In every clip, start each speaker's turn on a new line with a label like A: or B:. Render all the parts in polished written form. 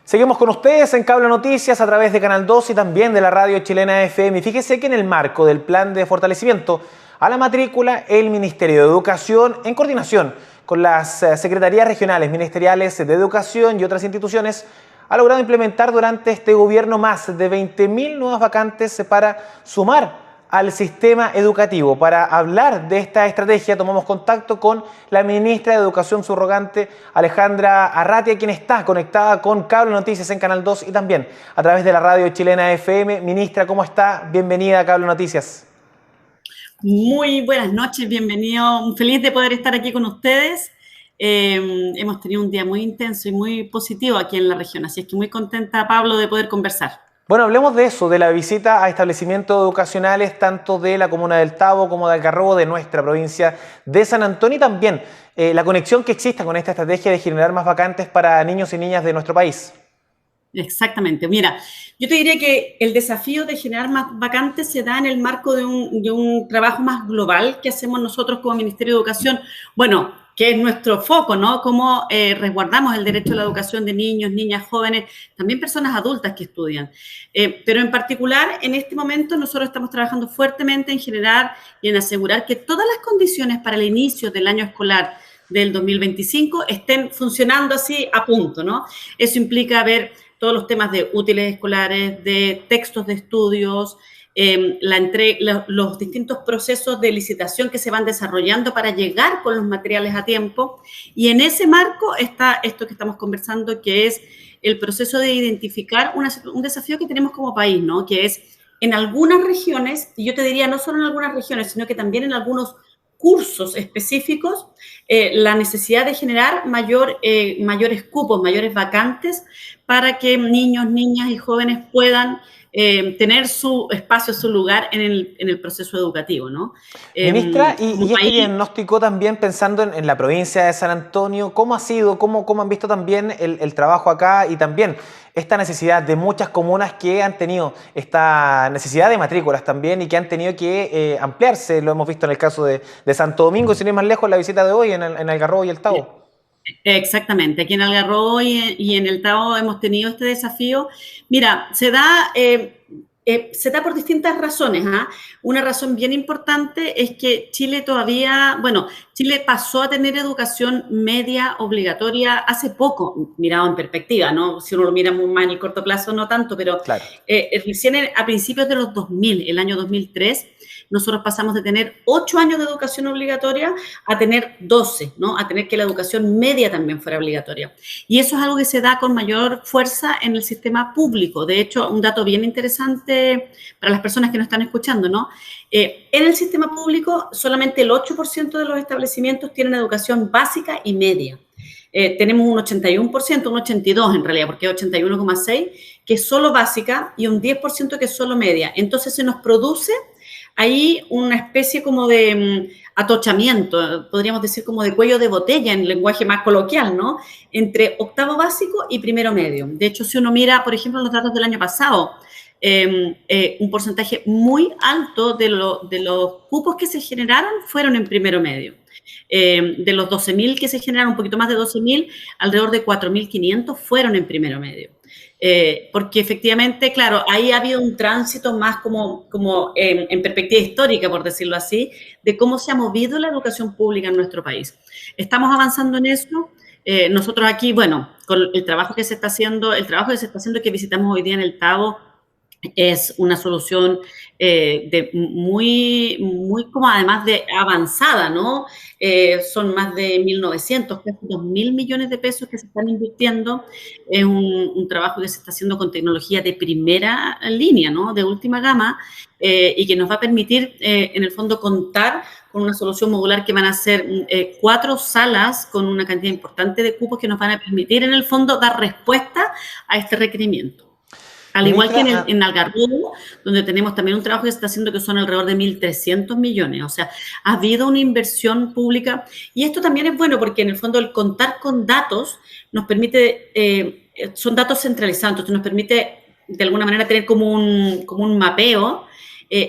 A: Seguimos con ustedes en Cable Noticias a través de Canal 2 y también de la radio chilena FM. Y fíjese que en el marco del plan de fortalecimiento a la matrícula, el Ministerio de Educación, en coordinación con las secretarías regionales ministeriales de educación y otras instituciones, ha logrado implementar durante este gobierno más de 20.000 nuevas vacantes para sumar al sistema educativo. Para hablar de esta estrategia tomamos contacto con la ministra de Educación subrogante, Alejandra Arratia, quien está conectada con Cable Noticias en Canal 2 y también a través de la radio chilena FM. Ministra, ¿cómo está? Bienvenida a Cable Noticias.
B: Muy buenas noches, bienvenido. Feliz de poder estar aquí con ustedes. Hemos tenido un día muy intenso y muy positivo aquí en la región, así es que muy contenta, Pablo, de poder conversar.
A: Bueno, hablemos de eso, de la visita a establecimientos educacionales tanto de la comuna del Tabo como de Algarrobo, de nuestra provincia de San Antonio, y también la conexión que exista con esta estrategia de generar más vacantes para niños y niñas de nuestro país.
B: Exactamente. Mira, yo te diría que el desafío de generar más vacantes se da en el marco de un trabajo más global que hacemos nosotros como Ministerio de Educación. Bueno, que es nuestro foco, ¿no? Cómo resguardamos el derecho a la educación de niños, niñas, jóvenes, también personas adultas que estudian. Pero en particular, en este momento, nosotros estamos trabajando fuertemente en generar y en asegurar que todas las condiciones para el inicio del año escolar del 2025 estén funcionando así a punto, ¿no? Eso implica ver todos los temas de útiles escolares, de textos de estudios, los distintos procesos de licitación que se van desarrollando para llegar con los materiales a tiempo. Y en ese marco está esto que estamos conversando, que es el proceso de identificar un desafío que tenemos como país, ¿no? Que es en algunas regiones, y yo te diría no solo en algunas regiones, sino que también en algunos cursos específicos, la necesidad de generar mayores cupos, mayores vacantes para que niños, niñas y jóvenes puedan tener su espacio, su lugar en el proceso educativo, ¿no?
A: Ministra, y este diagnóstico también pensando en la provincia de San Antonio, ¿cómo ha sido, cómo han visto también el trabajo acá y también esta necesidad de muchas comunas que han tenido esta necesidad de matrículas también y que han tenido que ampliarse? Lo hemos visto en el caso de Santo Domingo, sin ir más lejos, la visita de hoy en Algarrobo y el Tabo.
B: Exactamente, aquí en Algarrobo y en el Tabo hemos tenido este desafío. Mira, se da por distintas razones, ¿ah? Una razón bien importante es que Chile Chile pasó a tener educación media obligatoria hace poco, mirado en perspectiva, ¿no? Si uno lo mira muy más en el corto plazo, no tanto, pero
A: claro.
B: Recién a principios de los 2000, el año 2003, nosotros pasamos de tener 8 años de educación obligatoria a tener 12, ¿no? A tener que la educación media también fuera obligatoria. Y eso es algo que se da con mayor fuerza en el sistema público. De hecho, un dato bien interesante para las personas que nos están escuchando, ¿no? En el sistema público, solamente el 8% de los establecimientos tienen educación básica y media. Tenemos un 81%, un 82% en realidad, porque es 81,6%, que es solo básica, y un 10% que es solo media. Entonces se nos produce ahí una especie como de atochamiento, podríamos decir como de cuello de botella en lenguaje más coloquial, ¿no? Entre octavo básico y primero medio. De hecho, si uno mira, por ejemplo, los datos del año pasado, un porcentaje muy alto de los cupos que se generaron fueron en primero medio. De los 12.000 que se generaron, un poquito más de 12.000, alrededor de 4.500 fueron en primero medio. Porque efectivamente, claro, ahí ha habido un tránsito más como en perspectiva histórica, por decirlo así, de cómo se ha movido la educación pública en nuestro país. Estamos avanzando en eso. Nosotros aquí, bueno, con el trabajo que se está haciendo, que visitamos hoy día en el Tabo, es una solución muy como además de avanzada, ¿no? Son más de 1.900, casi 2.000 millones de pesos que se están invirtiendo. Es un trabajo que se está haciendo con tecnología de primera línea, ¿no? De última gama, y que nos va a permitir, en el fondo, contar con una solución modular que van a ser 4 salas con una cantidad importante de cupos que nos van a permitir, en el fondo, dar respuesta a este requerimiento. Al igual que en Algarrobo, donde tenemos también un trabajo que se está haciendo que son alrededor de 1.300 millones. O sea, ha habido una inversión pública. Y esto también es bueno porque, en el fondo, el contar con datos nos permite, son datos centralizados, entonces nos permite, de alguna manera, tener como un mapeo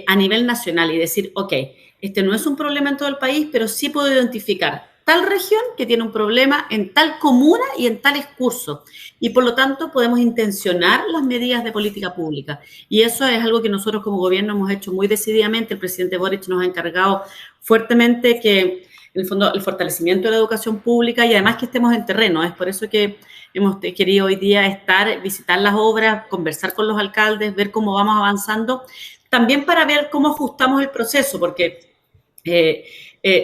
B: a nivel nacional y decir, ok, este no es un problema en todo el país, pero sí puedo identificar tal región que tiene un problema en tal comuna y en tales cursos. Y por lo tanto podemos intencionar las medidas de política pública. Y eso es algo que nosotros como gobierno hemos hecho muy decididamente. El presidente Boric nos ha encargado fuertemente que, en el fondo, el fortalecimiento de la educación pública y además que estemos en terreno. Es por eso que hemos querido hoy día visitar las obras, conversar con los alcaldes, ver cómo vamos avanzando, también para ver cómo ajustamos el proceso, porque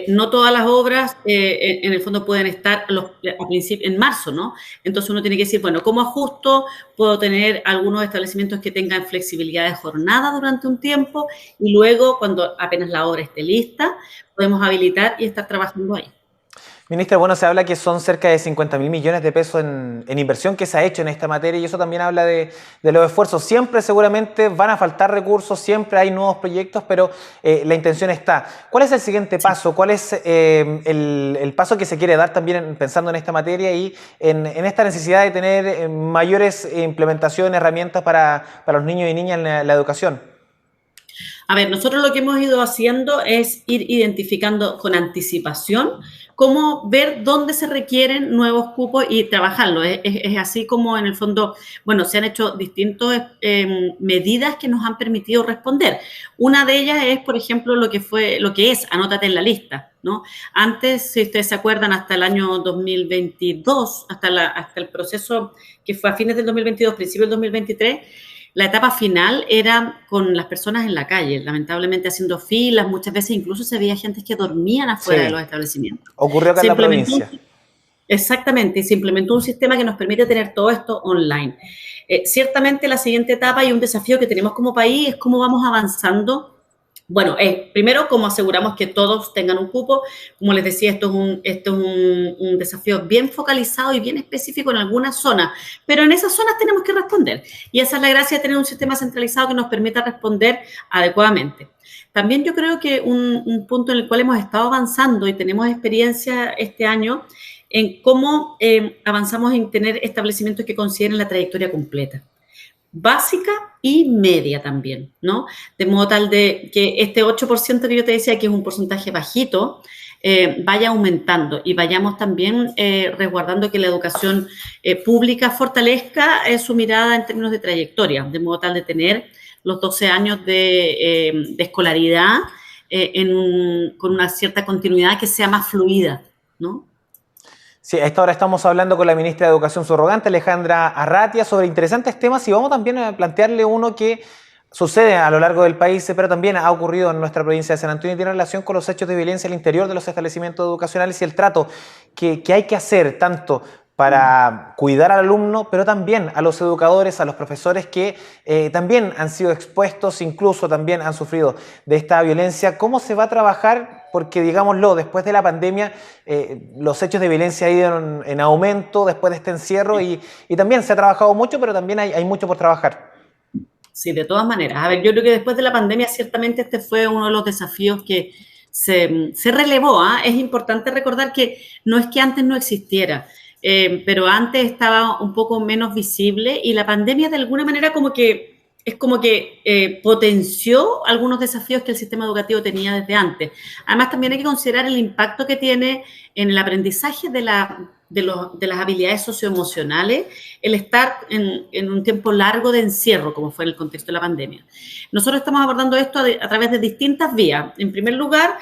B: no todas las obras en el fondo pueden estar en marzo, ¿no? Entonces uno tiene que decir, bueno, ¿cómo ajusto? Puedo tener algunos establecimientos que tengan flexibilidad de jornada durante un tiempo y luego, cuando apenas la obra esté lista, podemos habilitar y estar trabajando ahí.
A: Ministra, bueno, se habla que son cerca de 50.000 millones de pesos en inversión que se ha hecho en esta materia y eso también habla de los esfuerzos. Siempre seguramente van a faltar recursos, siempre hay nuevos proyectos, pero la intención está. ¿Cuál es el siguiente paso? ¿Cuál es el paso que se quiere dar también pensando en esta materia y en esta necesidad de tener mayores implementaciones, herramientas para los niños y niñas en la educación?
B: A ver, nosotros lo que hemos ido haciendo es ir identificando con anticipación cómo ver dónde se requieren nuevos cupos y trabajarlo. Es así como en el fondo, bueno, se han hecho distintas medidas que nos han permitido responder. Una de ellas es, por ejemplo, lo que es anótate en la lista, ¿no? Antes, si ustedes se acuerdan, hasta el año 2022, hasta el proceso que fue a fines del 2022, principios del 2023, la etapa final era con las personas en la calle, lamentablemente haciendo filas, muchas veces incluso se veía gente que dormían afuera de los establecimientos.
A: Ocurrió acá en la provincia.
B: Exactamente, y se implementó un sistema que nos permite tener todo esto online. Ciertamente la siguiente etapa y un desafío que tenemos como país es cómo vamos avanzando. Bueno, primero, cómo aseguramos que todos tengan un cupo. Como les decía, esto es un desafío bien focalizado y bien específico en algunas zonas, pero en esas zonas tenemos que responder. Y esa es la gracia de tener un sistema centralizado que nos permita responder adecuadamente. También yo creo que un punto en el cual hemos estado avanzando y tenemos experiencia este año en cómo avanzamos en tener establecimientos que consideren la trayectoria completa, básica y media también, ¿no? De modo tal de que este 8% que yo te decía, que es un porcentaje bajito, vaya aumentando y vayamos también resguardando que la educación pública fortalezca su mirada en términos de trayectoria, de modo tal de tener los 12 años de escolaridad con una cierta continuidad que sea más fluida, ¿no?
A: Sí, a esta hora estamos hablando con la ministra de Educación subrogante, Alejandra Arratia, sobre interesantes temas y vamos también a plantearle uno que sucede a lo largo del país, pero también ha ocurrido en nuestra provincia de San Antonio y tiene relación con los hechos de violencia al interior de los establecimientos educacionales y el trato que hay que hacer tanto para cuidar al alumno, pero también a los educadores, a los profesores que también han sido expuestos, incluso también han sufrido de esta violencia. ¿Cómo se va a trabajar? Porque, digámoslo, después de la pandemia, los hechos de violencia han ido en aumento después de este encierro y también se ha trabajado mucho, pero también hay mucho por trabajar.
B: Sí, de todas maneras. A ver, yo creo que después de la pandemia, ciertamente este fue uno de los desafíos que se relevó. Es importante recordar que no es que antes no existiera, pero antes estaba un poco menos visible y la pandemia de alguna manera como que potenció algunos desafíos que el sistema educativo tenía desde antes. Además, también hay que considerar el impacto que tiene en el aprendizaje de las habilidades socioemocionales el estar en un tiempo largo de encierro, como fue en el contexto de la pandemia. Nosotros estamos abordando esto a través de distintas vías. En primer lugar,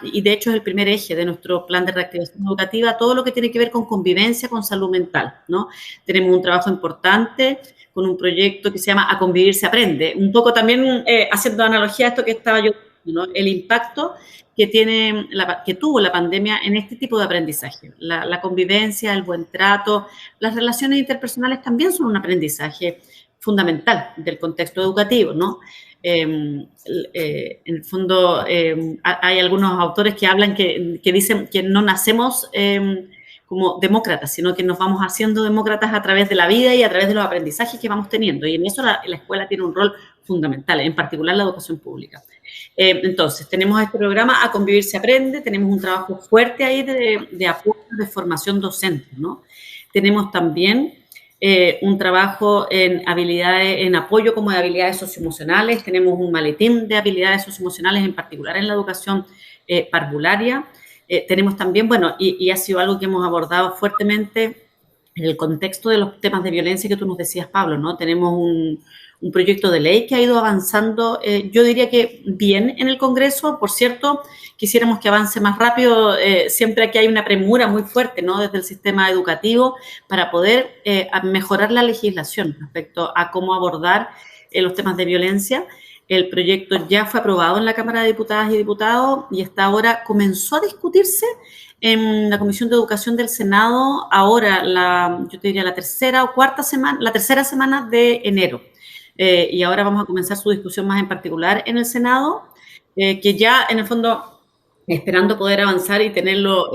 B: y de hecho es el primer eje de nuestro plan de reactivación educativa, todo lo que tiene que ver con convivencia, con salud mental, ¿no? Tenemos un trabajo importante con un proyecto que se llama A Convivir se Aprende, un poco también haciendo analogía a esto que estaba yo diciendo, ¿no? El impacto que tuvo la pandemia en este tipo de aprendizaje. La convivencia, el buen trato, las relaciones interpersonales también son un aprendizaje fundamental del contexto educativo, ¿no? En el fondo, hay algunos autores que hablan, que dicen que no nacemos como demócratas, sino que nos vamos haciendo demócratas a través de la vida y a través de los aprendizajes que vamos teniendo. Y en eso la escuela tiene un rol fundamental, en particular la educación pública. Entonces, tenemos este programa A Convivir se Aprende, tenemos un trabajo fuerte ahí de apoyo, de formación docente, ¿no? Tenemos también un trabajo en habilidades, en apoyo como de habilidades socioemocionales, tenemos un maletín de habilidades socioemocionales, en particular en la educación parvularia. Tenemos también, bueno, y ha sido algo que hemos abordado fuertemente en el contexto de los temas de violencia que tú nos decías, Pablo, ¿no? Tenemos un proyecto de ley que ha ido avanzando, yo diría que bien en el Congreso. Por cierto, quisiéramos que avance más rápido, siempre aquí hay una premura muy fuerte, ¿no? Desde el sistema educativo para poder mejorar la legislación respecto a cómo abordar los temas de violencia. El proyecto ya fue aprobado en la Cámara de Diputadas y Diputados y hasta ahora comenzó a discutirse en la Comisión de Educación del Senado, ahora yo te diría la tercera semana de enero. Y ahora vamos a comenzar su discusión más en particular en el Senado, que ya en el fondo esperando poder avanzar y tenerlo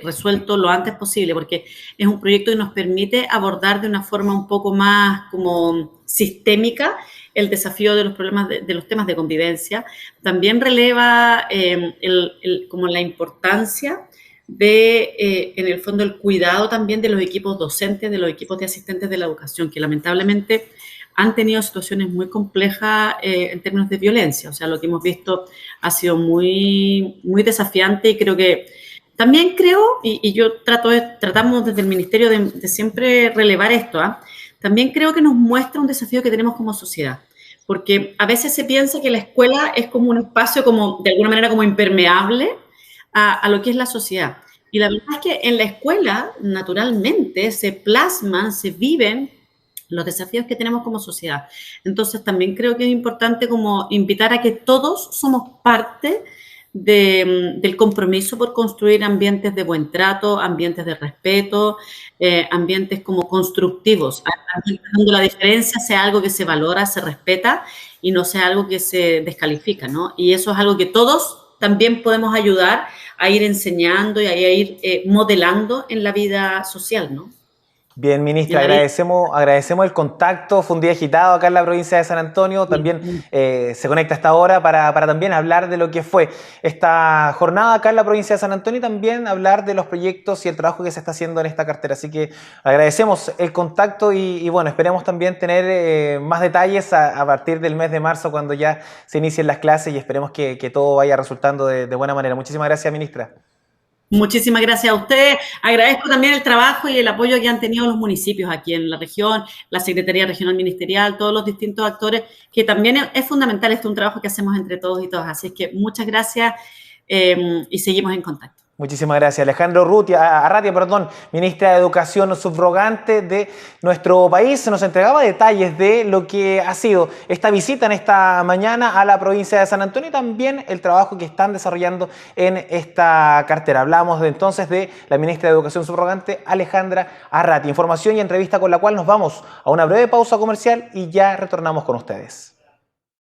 B: resuelto lo antes posible, porque es un proyecto que nos permite abordar de una forma un poco más como sistémica el desafío de los problemas de los temas de convivencia. También releva como la importancia de, en el fondo, el cuidado también de los equipos docentes, de los equipos de asistentes de la educación, que lamentablemente han tenido situaciones muy complejas en términos de violencia. O sea, lo que hemos visto ha sido muy, muy desafiante, y creo que también y yo tratamos desde el Ministerio de siempre relevar esto, también creo que nos muestra un desafío que tenemos como sociedad, porque a veces se piensa que la escuela es como un espacio como, de alguna manera, como impermeable a lo que es la sociedad. Y la verdad es que en la escuela, naturalmente, se plasman, se viven los desafíos que tenemos como sociedad. Entonces, también creo que es importante como invitar a que todos somos parte del compromiso por construir ambientes de buen trato, ambientes de respeto, ambientes como constructivos, donde la diferencia sea algo que se valora, se respeta y no sea algo que se descalifica, ¿no? Y eso es algo que todos también podemos ayudar a ir enseñando y a ir modelando en la vida social, ¿no?
A: Bien, ministra, agradecemos el contacto. Fue un día agitado acá en la provincia de San Antonio. También se conecta a esta hora para también hablar de lo que fue esta jornada acá en la provincia de San Antonio y también hablar de los proyectos y el trabajo que se está haciendo en esta cartera. Así que agradecemos el contacto y bueno, esperemos también tener más detalles a partir del mes de marzo, cuando ya se inicien las clases, y esperemos que todo vaya resultando de buena manera. Muchísimas gracias, ministra.
B: Muchísimas gracias a ustedes. Agradezco también el trabajo y el apoyo que han tenido los municipios aquí en la región, la Secretaría Regional Ministerial, todos los distintos actores, que también es fundamental. Este es un trabajo que hacemos entre todos y todas. Así que muchas gracias y seguimos en contacto.
A: Muchísimas gracias. Alejandra Arratia, ministra de Educación subrogante de nuestro país, nos entregaba detalles de lo que ha sido esta visita en esta mañana a la provincia de San Antonio y también el trabajo que están desarrollando en esta cartera. Hablamos entonces de la ministra de Educación subrogante, Alejandra Arratia. Información y entrevista con la cual nos vamos a una breve pausa comercial y ya retornamos con ustedes.